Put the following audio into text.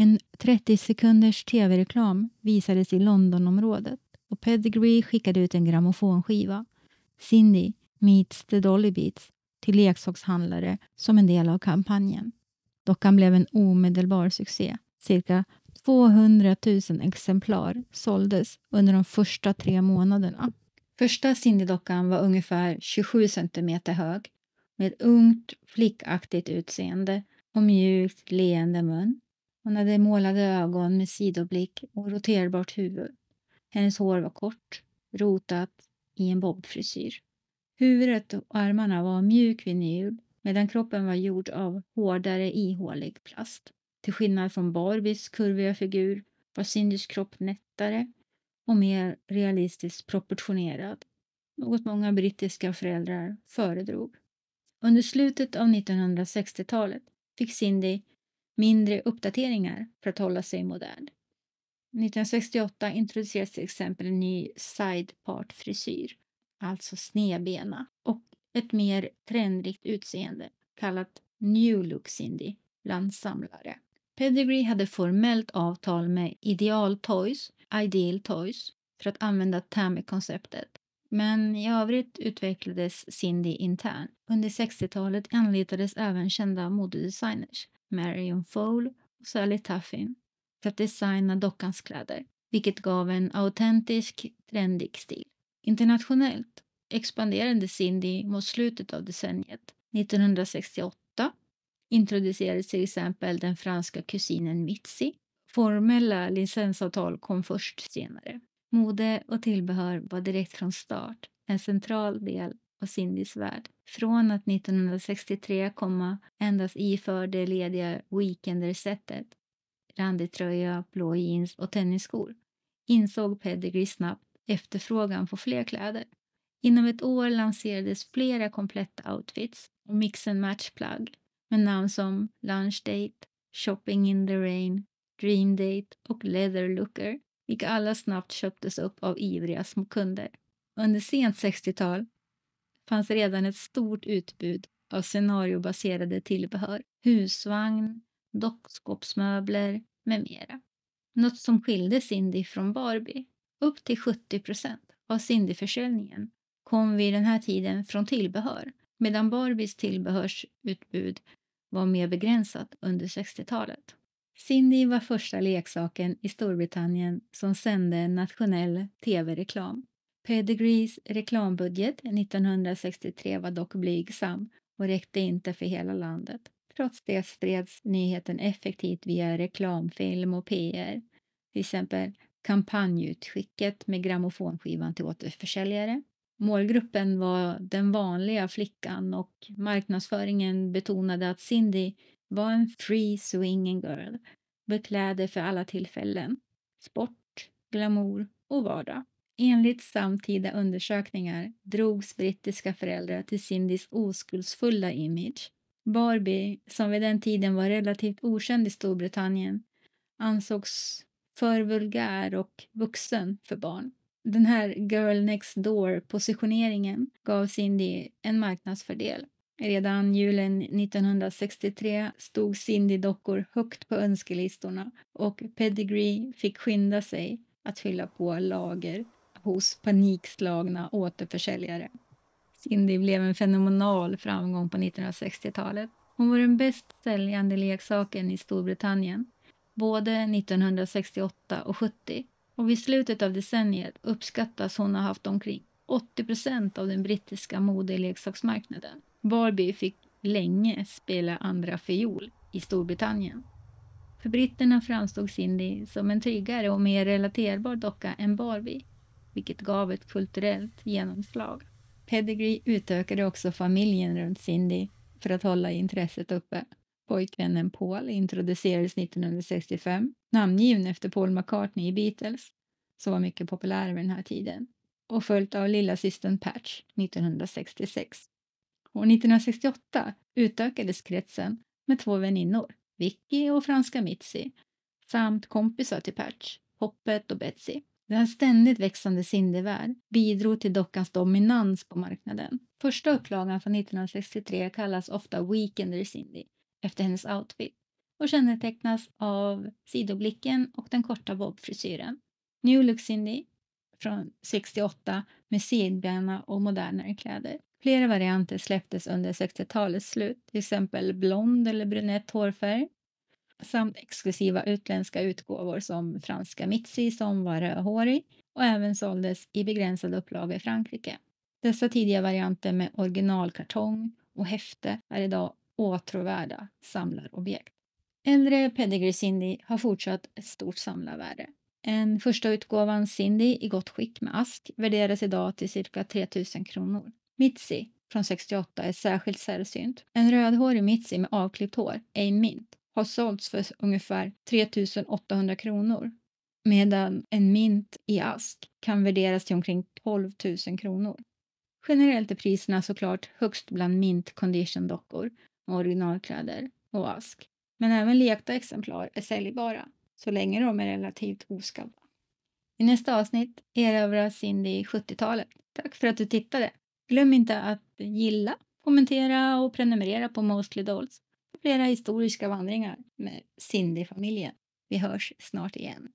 En 30 sekunders tv-reklam visades i Londonområdet och Pedigree skickade ut en grammofonskiva, Cindy meets the Dolly Beats, till leksakshandlare som en del av kampanjen. Dockan blev en omedelbar succé. Cirka 200 000 exemplar såldes under de första 3 månaderna. Första Cindy-dockan var ungefär 27 centimeter hög med ungt, flickaktigt utseende och mjukt leende mun. Hon hade målade ögon med sidoblick och roterbart huvud. Hennes hår var kort, rotat i en bobfrisyr. Huvudet och armarna var mjuk vinyl medan kroppen var gjord av hårdare ihålig plast. Till skillnad från Barbies kurviga figur var Cindys kropp nättare och mer realistiskt proportionerad, något många brittiska föräldrar föredrog. Under slutet av 1960-talet fick Cindy mindre uppdateringar för att hålla sig modern. 1968 introducerades till exempel en ny sidepart-frisyr, alltså snedbena, och ett mer trendrikt utseende kallat New Look Cindy bland samlare. Pedigree hade formellt avtal med Ideal Toys för att använda Tammy-konceptet. Men i övrigt utvecklades Cindy internt. Under 60-talet anlitades även kända modedesigners, Marion Fole och Sally Tuffin, för att designa dockans kläder, vilket gav en autentisk, trendig stil. Internationellt expanderade Cindy mot slutet av decenniet. 1968 introducerades till exempel den franska kusinen Mitzi. Formella licensavtal kom först senare. Mode och tillbehör var direkt från start en central del av Cindys värld. Från att 1963 komma endast iförd det lediga weekendersättet, randig tröja, blå jeans och tennisskor, insåg Pedigree snabbt efterfrågan på fler kläder. Inom ett år lanserades flera kompletta outfits och mix-and-match-plagg med namn som Lunch Date, Shopping in the Rain, Dream Date och Leather Looker, vilka alla snabbt köptes upp av ivriga små kunder. Under sent 60-tal fanns redan ett stort utbud av scenariobaserade tillbehör, husvagn, dockskåpsmöbler med mera. Något som skilde Cindy från Barbie. Upp till 70% av Cindy-försäljningen kom vid den här tiden från tillbehör, medan Barbies tillbehörsutbud var mer begränsat under 60-talet. Cindy var första leksaken i Storbritannien som sände nationell tv-reklam. Pedigrees reklambudget 1963 var dock blygsam och räckte inte för hela landet. Trots det spreds nyheten effektivt via reklamfilm och PR. Till exempel kampanjutskicket med grammofonskivan till återförsäljare. Målgruppen var den vanliga flickan och marknadsföringen betonade att Cindy var en free swinging girl, beklädd för alla tillfällen, sport, glamour och vardag. Enligt samtida undersökningar drogs brittiska föräldrar till Cindys oskuldsfulla image. Barbie, som vid den tiden var relativt okänd i Storbritannien, ansågs för vulgär och vuxen för barn. Den här girl next door-positioneringen gav Cindy en marknadsfördel. Redan julen 1963 stod Cindy-dockor högt på önskelistorna och Pedigree fick skynda sig att fylla på lager hos panikslagna återförsäljare. Cindy blev en fenomenal framgång på 1960-talet. Hon var den bäst säljande leksaken i Storbritannien, både 1968 och 70. Och vid slutet av decenniet uppskattas hon ha haft omkring 80% av den brittiska modeleksaksmarknaden. Barbie fick länge spela andra fiol i Storbritannien. För britterna framstod Cindy som en tryggare och mer relaterbar docka än Barbie, vilket gav ett kulturellt genomslag. Pedigree utökade också familjen runt Cindy för att hålla intresset uppe. Pojkvännen Paul introducerades 1965, namngiven efter Paul McCartney i Beatles, som var mycket populär vid den här tiden, och följt av lilla systern Patch 1966. År 1968 utökades kretsen med 2 väninnor, Vicky och franska Mitzi, samt kompisar till Patch, Poppet och Betsy. Den ständigt växande Cindy-värld bidrog till dockans dominans på marknaden. Första upplagan från 1963 kallas ofta Weekender Cindy, efter hennes outfit. och kännetecknas av sidoblicken och den korta bobfrisyren. New Look Cindy från 68 med sidbena och modernare kläder. Flera varianter släpptes under 60-talets slut, till exempel blond eller brunett hårfärg, samt exklusiva utländska utgåvor som franska Mitzi som var rödhårig och även såldes i begränsade upplagor i Frankrike. Dessa tidiga varianter med originalkartong och häfte är idag åtråvärda samlarobjekt. Äldre Pedigree Cindy har fortsatt ett stort samlarvärde. En första utgåvan Cindy i gott skick med ask värderas idag till cirka 3000 kronor. Mitzi från 68 är särskilt sällsynt. En rödhårig Mitzi med avklippt hår, ej mint, har sålts för ungefär 3800 kronor. Medan en mint i ask kan värderas till omkring 12 000 kronor. Generellt är priserna såklart högst bland mint condition dockor med originalkläder och ask. Men även lekta exemplar är säljbara så länge de är relativt oskadda. I nästa avsnitt erövrar Cindy 70-talet. Tack för att du tittade. Glöm inte att gilla, kommentera och prenumerera på Mostly Dolls för flera historiska vandringar med Cindy-familjen. Vi hörs snart igen.